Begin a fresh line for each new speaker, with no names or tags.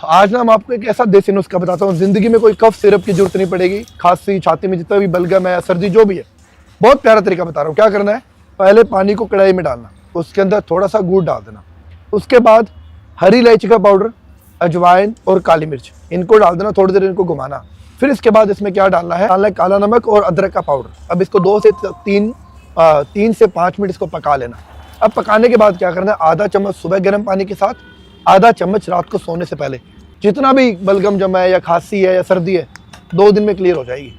आज ना हम आपको एक ऐसा देसी नुस्खा बताता हूँ, जिंदगी में कोई कफ सिरप की जरूरत नहीं पड़ेगी। खांसी छाती में जितना भी बलगम है, सर्दी जो भी है, बहुत प्यारा तरीका बता रहा हूँ। क्या करना है, पहले पानी को कढ़ाई में डालना, उसके अंदर थोड़ा सा गुड़ डाल देना, उसके बाद हरी इलायची का पाउडर, अजवाइन और काली मिर्च, इनको डाल देना, थोड़ी देर इनको घुमाना। फिर इसके बाद इसमें क्या डालना है काला नमक और अदरक का पाउडर। अब इसको 2 से 3 से 5 मिनट इसको पका लेना। अब पकाने के बाद क्या करना है, आधा चम्मच सुबह गर्म पानी के साथ, आधा चम्मच रात को सोने से पहले। जितना भी बलगम जमा है या खांसी है या सर्दी है, 2 दिन में क्लियर हो जाएगी।